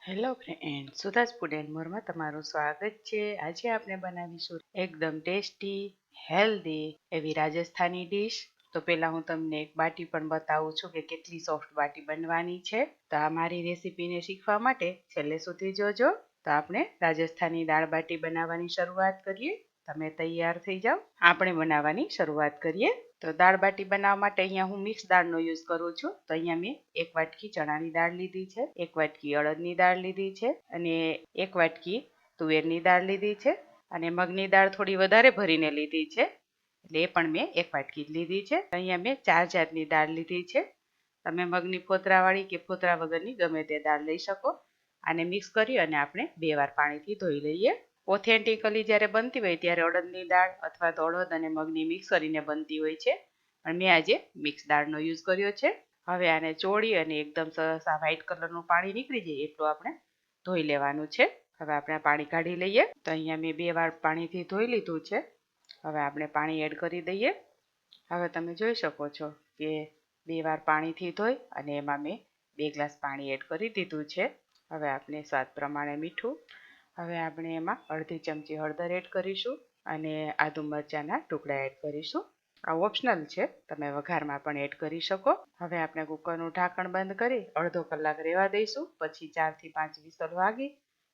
Hello friend, સુધાસ food and મોરમાં તમારું સ્વાગત છે. આજે આપણે બનાવીશું એકદમ ટેસ્ટી, હેલ્ધી એવી રાજસ્થાની ડીશ. તો પહેલા હું તમને એક બાટી પણ બતાવું છું કે કેટલી સોફ્ટ બાટી બનવાની છે. તો આ મારી રેસીપીને શીખવા માટે છેલ્લે સુધી જોજો. તો આપણે રાજસ્થાની દાળ બાટી બનાવવાની શરૂઆત કરીએ. તમે તૈયાર થઈ જાઓ, આપણે બનાવવાની શરૂઆત કરીએ. તો દાળ બાટી બનાવવા માટે અહીંયા હું મિક્સ દાળનો યુઝ કરું છું. તો અહીંયા મેં એક વાટકી ચણાની દાળ લીધી છે, એક વાટકી અડદની દાળ લીધી છે અને એક વાટકી તુવેરની દાળ લીધી છે અને મગની દાળ થોડી વધારે ભરીને લીધી છે, એટલે એ પણ મેં એક વાટકી જ લીધી છે. અહીંયા મેં 4 જાતની દાળ લીધી છે. તમે મગની ફોતરાવાળી કે ફોતરા વગરની ગમે તે દાળ લઈ શકો. આને મિક્સ કરી અને આપણે 2 વાર પાણીથી ધોઈ લઈએ. ઓથેન્ટિકલી જ્યારે બનતી હોય ત્યારે અડદની દાળ અથવા તો અડદ અને મગની મિક્સ કરીને બનતી હોય છે, પણ મેં આજે મિક્સ દાળનો યુઝ કર્યો છે. હવે આને ચોળી અને એકદમ સરસ આ વ્હાઈટ કલરનું પાણી નીકળી જાય એટલું આપણે ધોઈ લેવાનું છે. હવે આપણે આ પાણી કાઢી લઈએ. તો અહીંયા મેં 2 વાર પાણીથી ધોઈ લીધું છે. હવે આપણે પાણી એડ કરી દઈએ. હવે તમે જોઈ શકો છો કે 2 વાર પાણીથી ધોઈ અને એમાં મેં 2 ગ્લાસ પાણી એડ કરી દીધું છે. હવે આપણે સ્વાદ પ્રમાણે મીઠું, હવે આપણે એમાં અડધી ચમચી હળદર એડ કરીશું અને આદુ મરચાંના ટુકડા એડ કરીશું. આ ઓપ્શનલ છે, તમે વઘારમાં પણ એડ કરી શકો. હવે આપણે કુકરનું ઢાંકણ બંધ કરી અડધો કલાક રહેવા દઈશું. પછી 4 થી 5 વિસલ વાગી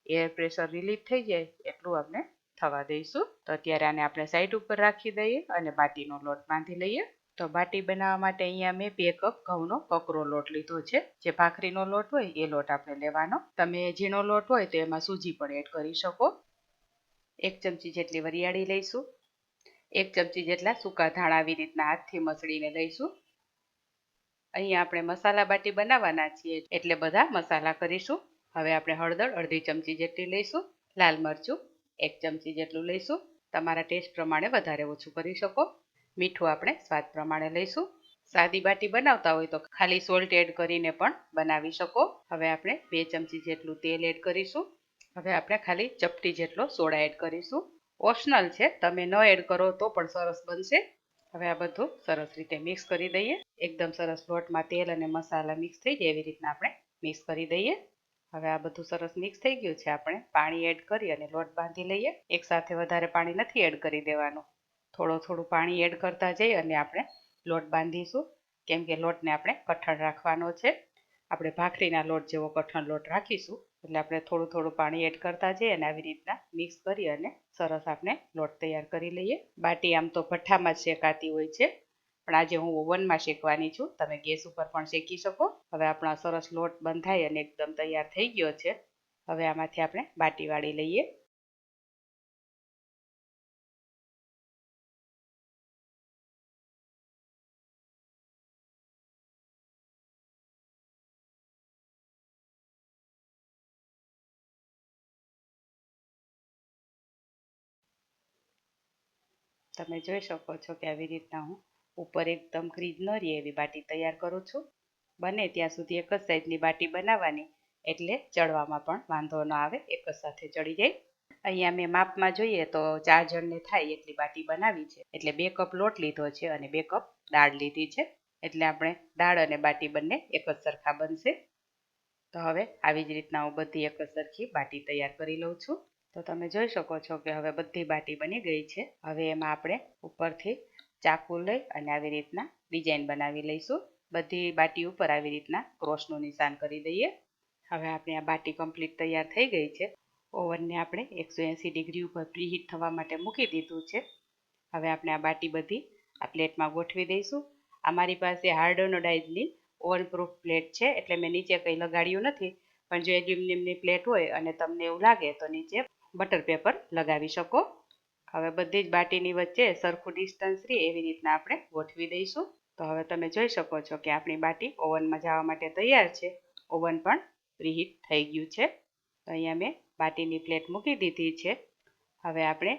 એર પ્રેશર રિલીઝ થઈ જાય એટલું આપણે થવા દઈશું. તો અત્યારે આને આપણે સાઈડ ઉપર રાખી દઈએ અને બાટીનો લોટ બાંધી લઈએ. તો બાટી બનાવવા માટે અહીંયા મેં 2 કપ ઘઉંનો કકરો લોટ લીધો છે. જે ભાખરીનો લોટ હોય એ લોટ આપણે લેવાનો. તમે ઝીણો લોટ હોય તો એમાં સૂજી પણ એડ કરી શકો. 1 ચમચી જેટલી વરિયાળી લઈશું. 1 ચમચી જેટલા સૂકા ધાણા આવી રીતના હાથથી મસળીને લઈશું. અહીંયા આપણે મસાલા બાટી બનાવવાના છીએ એટલે બધા મસાલા કરીશું. હવે આપણે હળદર અડધી ચમચી જેટલી લઈશું. લાલ મરચું 1 ચમચી જેટલું લઈશું. તમારા ટેસ્ટ પ્રમાણે વધારે ઓછું કરી શકો. મીઠું આપણે સ્વાદ પ્રમાણે લઈશું. સાદી બાટી બનાવતા હોય તો ખાલી સોલ્ટ એડ કરીને પણ બનાવી શકો. હવે આપણે 2 ચમચી જેટલું તેલ એડ કરીશું. હવે આપણે ખાલી ચપટી જેટલો સોડા એડ કરીશું. ઓપ્શનલ છે, તમે ન એડ કરો તો પણ સરસ બનશે. હવે આ બધું સરસ રીતે મિક્સ કરી દઈએ. એકદમ સરસ લોટમાં તેલ અને મસાલા મિક્સ થઈ જાય એવી રીતના આપણે મિક્સ કરી દઈએ. હવે આ બધું સરસ મિક્સ થઈ ગયું છે. આપણે પાણી એડ કરી અને લોટ બાંધી લઈએ. એકસાથે વધારે પાણી નથી એડ કરી દેવાનું. થોડું પાણી એડ કરતા જઈ અને આપણે લોટ બાંધીશું, કેમ કે લોટને આપણે કઠણ રાખવાનો છે. આપણે ભાખરીના લોટ જેવો કઠણ લોટ રાખીશું, એટલે આપણે થોડું પાણી એડ કરતા જઈએ અને આવી રીતના મિક્સ કરી અને સરસ આપણે લોટ તૈયાર કરી લઈએ. બાટી આમ તો ભઠ્ઠામાં જ શેકાતી હોય છે, પણ આજે હું ઓવનમાં શેકવાની છું. તમે ગેસ ઉપર પણ શેકી શકો. હવે આપણો સરસ લોટ બંધાઈ અને એકદમ તૈયાર થઈ ગયો છે. હવે આમાંથી આપણે બાટી વાળી લઈએ. તમે જોઈ શકો છો કે આવી રીતના હું ઉપર એકદમ ક્રીજ ન રહે એવી બાટી તૈયાર કરું છું. બને ત્યાં સુધી એક જ સાઈઝની બાટી બનાવવાની, એટલે ચડવામાં પણ વાંધો ન આવે, એક જ સાથે ચડી જાય. અહીંયા મેં માપમાં જોઈએ તો 4 જણને થાય એટલી બાટી બનાવી છે, એટલે 2 કપ લોટ લીધો છે અને 2 કપ દાળ લીધી છે, એટલે આપણે દાળ અને બાટી બંને એક જ સરખા બનશે. તો હવે આવી જ રીતના હું બધી એક જ સરખી બાટી તૈયાર કરી લઉં છું. તો તમે જોઈ શકો છો કે હવે બધી બાટી બની ગઈ છે. હવે એમાં આપણે ઉપરથી ચાકુ લઈ અને આવી રીતના ડિઝાઇન બનાવી લઈશું. બધી બાટી ઉપર આવી રીતના ક્રોસનું નિશાન કરી દઈએ. હવે આપણી આ બાટી કમ્પ્લીટ તૈયાર થઈ ગઈ છે. ઓવનને આપણે 180 ડિગ્રી ઉપર પ્રીહીટ થવા માટે મૂકી દીધું છે. હવે આપણે આ બાટી બધી આ પ્લેટમાં ગોઠવી દઈશું. અમારી પાસે હાર્ડ એનોડાઇઝની ઓવન પ્રૂફ પ્લેટ છે, એટલે મેં નીચે કંઈ લગાડ્યું નથી. પણ જો એલ્યુમિનિયમની પ્લેટ હોય અને તમને એવું લાગે તો નીચે બટર પેપર લગાવી શકો. હવે બધી જ બાટીની વચ્ચે સરખું ડિસ્ટન્સ રહે એવી રીતના આપણે ગોઠવી દઈશું. તો હવે તમે જોઈ શકો છો કે આપણી બાટી ઓવનમાં જવા માટે તૈયાર છે. ઓવન પણ પ્રીહીટ થઈ ગયું છે. તો અહીંયા મેં બાટીની પ્લેટ મૂકી દીધી છે. હવે આપણે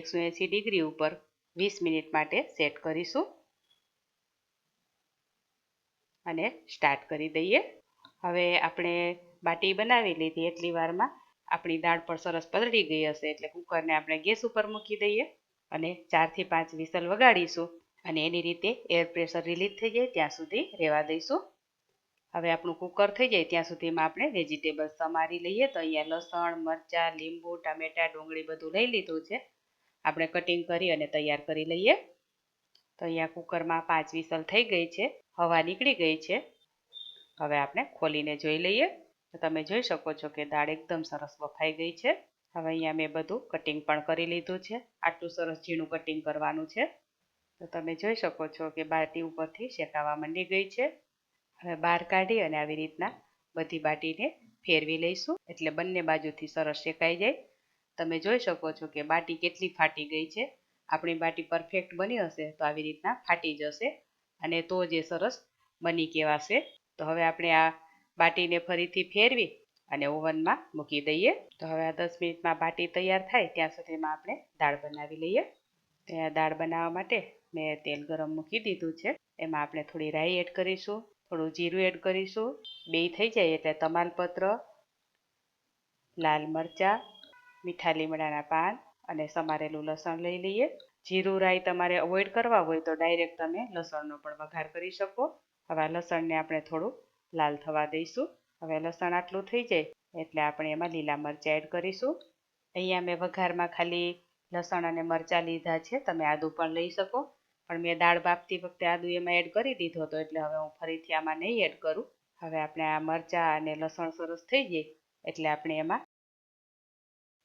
180 ડિગ્રી ઉપર 20 મિનિટ માટે સેટ કરીશું અને સ્ટાર્ટ કરી દઈએ. હવે આપણે બાટી બનાવી લીધી એટલી વારમાં આપણી દાળ પણ સરસ પલળી ગઈ હશે, એટલે કુકરને આપણે ગેસ ઉપર મૂકી દઈએ અને 4 થી 5 વિસલ વગાડીશું અને એની રીતે એર પ્રેશર રિલીઝ થઈ જાય ત્યાં સુધી રહેવા દઈશું. હવે આપણું કુકર થઈ જાય ત્યાં સુધીમાં આપણે વેજીટેબલ્સ સમારી લઈએ. તો અહીંયા લસણ, મરચાં, લીંબુ, ટામેટાં, ડુંગળી બધું લઈ લીધું છે. આપણે કટિંગ કરી અને તૈયાર કરી લઈએ. તો અહીંયા કુકરમાં 5 વિસલ થઈ ગઈ છે, હવા નીકળી ગઈ છે. હવે આપણે ખોલીને જોઈ લઈએ. તો તમે જોઈ શકો છો કે દાળ એકદમ સરસ બફાઈ ગઈ છે. હવે અહીંયા મેં બધું કટિંગ પણ કરી લીધું છે. આટલું સરસ ઝીણું કટિંગ કરવાનું છે. તો તમે જોઈ શકો છો કે બાટી ઉપરથી શેકાવા માંડી ગઈ છે. હવે બહાર કાઢી અને આવી રીતના બધી બાટીને ફેરવી લઈશું, એટલે બંને બાજુથી સરસ શેકાઈ જાય. તમે જોઈ શકો છો કે બાટી કેટલી ફાટી ગઈ છે. આપણી બાટી પરફેક્ટ બની હશે તો આવી રીતના ફાટી જશે, અને તો જે સરસ બની કહેવાશે. તો હવે આપણે આ બાટીને ફરીથી ફેરવી અને ઓવનમાં મૂકી દઈએ. તો હવે આ 10 મિનિટમાં બાટી તૈયાર થાય ત્યાં સુધીમાં આપણે દાળ બનાવી લઈએ. ત્યાં દાળ બનાવવા માટે મેં તેલ ગરમ મૂકી દીધું છે. એમાં આપણે થોડી રાઈ એડ કરીશું, થોડું જીરું એડ કરીશું. બે થઈ જાય એટલે તમાલપત્ર, લાલ મરચાં, મીઠા લીમડાના પાન અને સમારેલું લસણ લઈ લઈએ. જીરું રાઈ તમારે અવોઇડ કરવા હોય તો ડાયરેક્ટ તમે લસણનો પણ વઘાર કરી શકો. હવે લસણને આપણે થોડું લાલ થવા દઈશું. હવે લસણ આટલું થઈ જાય એટલે આપણે એમાં લીલા મરચાં એડ કરીશું. અહીંયા મેં વઘારમાં ખાલી લસણ અને મરચાં લીધા છે, તમે આદું પણ લઈ શકો, પણ મેં દાળ બાફતી વખતે આદું એમાં એડ કરી દીધો હતો, એટલે હવે હું ફરીથી આમાં નહીં એડ કરું. હવે આપણે આ મરચાં અને લસણ સરસ થઈ જાય એટલે આપણે એમાં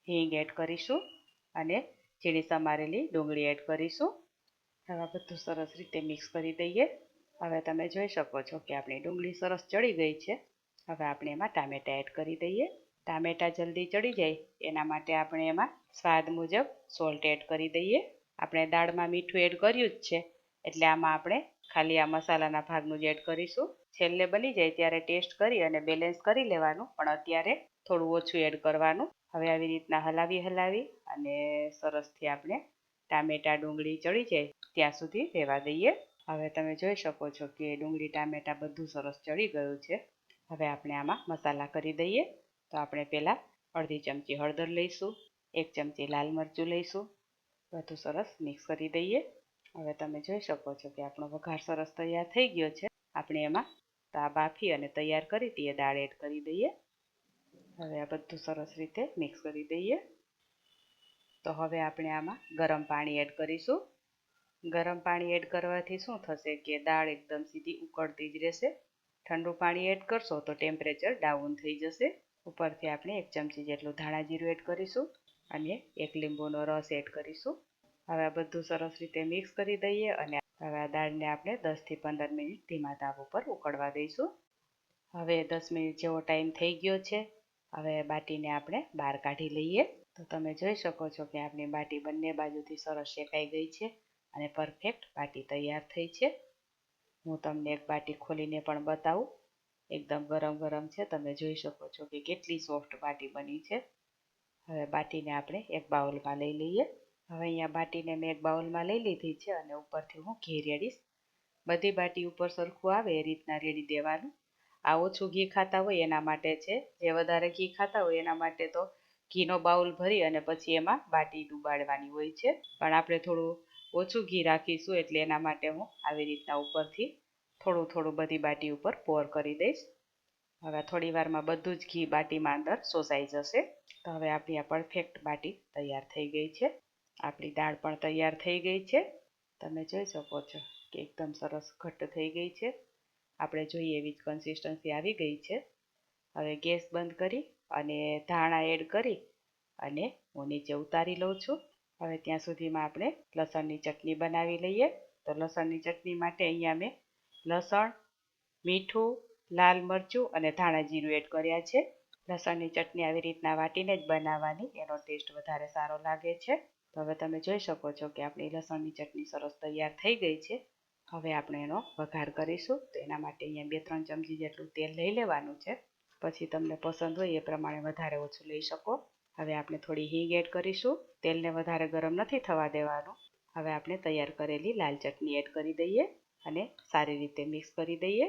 હિંગ એડ કરીશું અને ઝીણી સમારેલી ડુંગળી એડ કરીશું. હવે બધું સરસ રીતે મિક્સ કરી દઈએ. હવે તમે જોઈ શકો છો કે આપણી ડુંગળી સરસ ચડી ગઈ છે. હવે આપણે એમાં ટામેટાં એડ કરી દઈએ. ટામેટાં જલ્દી ચડી જાય એના માટે આપણે એમાં સ્વાદ મુજબ સોલ્ટ એડ કરી દઈએ. આપણે દાળમાં મીઠું એડ કર્યું જ છે, એટલે આમાં આપણે ખાલી આ મસાલાના ભાગનું જ એડ કરીશું. છેલ્લે બની જાય ત્યારે ટેસ્ટ કરી અને બેલેન્સ કરી લેવાનું, પણ અત્યારે થોડું ઓછું એડ કરવાનું. હવે આવી રીતના હલાવી અને સરસથી આપણે ટામેટાં ડુંગળી ચડી જાય ત્યાં સુધી રહેવા દઈએ. હવે તમે જોઈ શકો છો કે ડુંગળી ટામેટાં બધું સરસ ચડી ગયું છે. હવે આપણે આમાં મસાલા કરી દઈએ. તો આપણે પહેલાં અડધી ચમચી હળદર લઈશું, 1 ચમચી લાલ મરચું લઈશું, બધું સરસ મિક્સ કરી દઈએ. હવે તમે જોઈ શકો છો કે આપણો વઘાર સરસ તૈયાર થઈ ગયો છે. આપણે એમાં આ બાફી અને તૈયાર કરી હતી એ દાળ એડ કરી દઈએ. હવે આ બધું સરસ રીતે મિક્સ કરી દઈએ. તો હવે આપણે આમાં ગરમ પાણી એડ કરીશું. ગરમ પાણી એડ કરવાથી શું થશે કે દાળ એકદમ સીધી ઉકળતી જ રહેશે. ઠંડુ પાણી એડ કરશો તો ટેમ્પરેચર ડાઉન થઈ જશે. ઉપરથી આપણે 1 ચમચી જેટલું ધાણા જીરું એડ કરીશું અને 1 લીંબુનો રસ એડ કરીશું. હવે આ બધું સરસ રીતે મિક્સ કરી દઈએ અને હવે આ દાળને આપણે 10 થી 15 મિનિટ ધીમા તાપ ઉપર ઉકળવા દઈશું. હવે 10 મિનિટ જેવો ટાઈમ થઈ ગયો છે. હવે બાટીને આપણે બહાર કાઢી લઈએ. તો તમે જોઈ શકો છો કે આપણી બાટી બંને બાજુથી સરસ શેકાઈ ગઈ છે અને પરફેક્ટ બાટી તૈયાર થઈ છે. હું તમને એક બાટી ખોલીને પણ બતાવું. એકદમ ગરમ ગરમ છે. તમે જોઈ શકો છો કે કેટલી સોફ્ટ બાટી બની છે. હવે બાટીને આપણે એક બાઉલમાં લઈ લઈએ. હવે અહીંયા બાટીને મેં એક બાઉલમાં લઈ લીધી છે અને ઉપરથી હું ઘી રેડીશ. બધી બાટી ઉપર સરખું આવે એ રીતના રેડી દેવાનું. આ ઓછું ઘી ખાતા હોય એના માટે છે. જે વધારે ઘી ખાતા હોય એના માટે તો ઘીનો બાઉલ ભરી અને પછી એમાં બાટી ડુબાડવાની હોય છે, પણ આપણે થોડું ઓછું ઘી રાખીશું એટલે એના માટે હું આવી રીતના ઉપરથી થોડું થોડું બધી બાટી ઉપર પોર કરી દઈશ. હવે થોડી વારમાં બધું જ ઘી બાટીમાં અંદર શોષાઈ જશે. તો હવે આપણી આ પરફેક્ટ બાટી તૈયાર થઈ ગઈ છે. આપણી દાળ પણ તૈયાર થઈ ગઈ છે. તમે જોઈ શકો છો કે એકદમ સરસ ઘટ્ટ થઈ ગઈ છે. આપણે જોઈએ એવી જ કન્સિસ્ટન્સી આવી ગઈ છે. હવે ગેસ બંધ કરી અને ધાણા એડ કરી અને હું નીચે ઉતારી લઉં છું. હવે ત્યાં સુધીમાં આપણે લસણની ચટણી બનાવી લઈએ. તો લસણની ચટણી માટે અહીંયા મેં લસણ, મીઠું, લાલ મરચું અને ધાણા જીરું એડ કર્યા છે. લસણની ચટણી આવી રીતના વાટીને જ બનાવવાની, એનો ટેસ્ટ વધારે સારો લાગે છે. તો હવે તમે જોઈ શકો છો કે આપણી લસણની ચટણી સરસ તૈયાર થઈ ગઈ છે. હવે આપણે એનો વઘાર કરીશું. તો એના માટે અહીંયા 2-3 ચમચી જેટલું તેલ લઈ લેવાનું છે. પછી તમને પસંદ હોય એ પ્રમાણે વધારે ઓછું લઈ શકો. હવે આપણે થોડી હિંગ એડ કરીશું. તેલને વધારે ગરમ નથી થવા દેવાનું. હવે આપણે તૈયાર કરેલી લાલ ચટણી એડ કરી દઈએ અને સારી રીતે મિક્સ કરી દઈએ.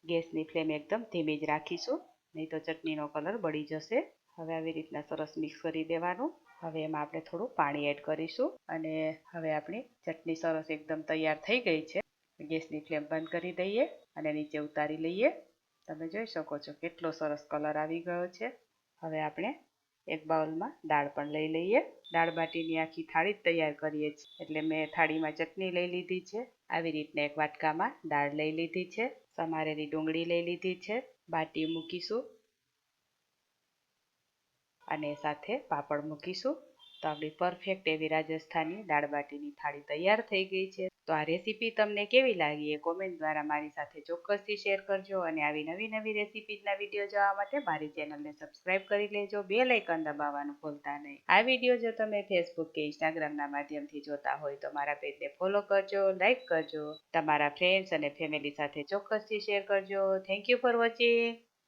ગેસની ફ્લેમ એકદમ ધીમી જ રાખીશું, નહીં તો ચટણીનો કલર બળી જશે. હવે આવી રીતના સરસ મિક્સ કરી દેવાનું. હવે એમાં આપણે થોડું પાણી એડ કરીશું અને હવે આપણી ચટણી સરસ એકદમ તૈયાર થઈ ગઈ છે. ગેસની ફ્લેમ બંધ કરી દઈએ અને નીચે ઉતારી લઈએ. તમે જોઈ શકો છો કેટલો સરસ કલર આવી ગયો છે. હવે આપણે એક બાઉલમાં દાળ પણ લઈ લઈએ. દાળ બાટીની આખી થાળી જ તૈયાર કરીએ છીએ, એટલે મેં થાળીમાં ચટણી લઈ લીધી છે. આવી રીતના એક વાટકામાં દાળ લઈ લીધી છે. સમારેલી ડુંગળી લઈ લીધી છે. બાટી મૂકીશું અને સાથે પાપડ મૂકીશું. તો આપણી પરફેક્ટ એવી રાજસ્થાની દાળ બાટીની થાળી તૈયાર થઈ ગઈ છે. તો આ રેસીપી તમને કેવી લાગી એ કોમેન્ટ દ્વારા મારી સાથે ચોક્કસથી શેર કરજો, અને આવી નવી નવી રેસીપીના વિડીયો જોવા માટે મારી ચેનલને સબસ્ક્રાઇબ કરી લેજો. બેલ આઇકન દબાવવાનું ભૂલતા નહીં. આ વિડીયો જો તમે ફેસબુક કે ઇન્સ્ટાગ્રામના માધ્યમથી જોતા હોય તો મારા પેજને ફોલો કરજો, લાઈક કરજો, તમારા ફ્રેન્ડ્સ અને ફેમિલી સાથે ચોક્કસથી શેર કરજો. Thank you for watching.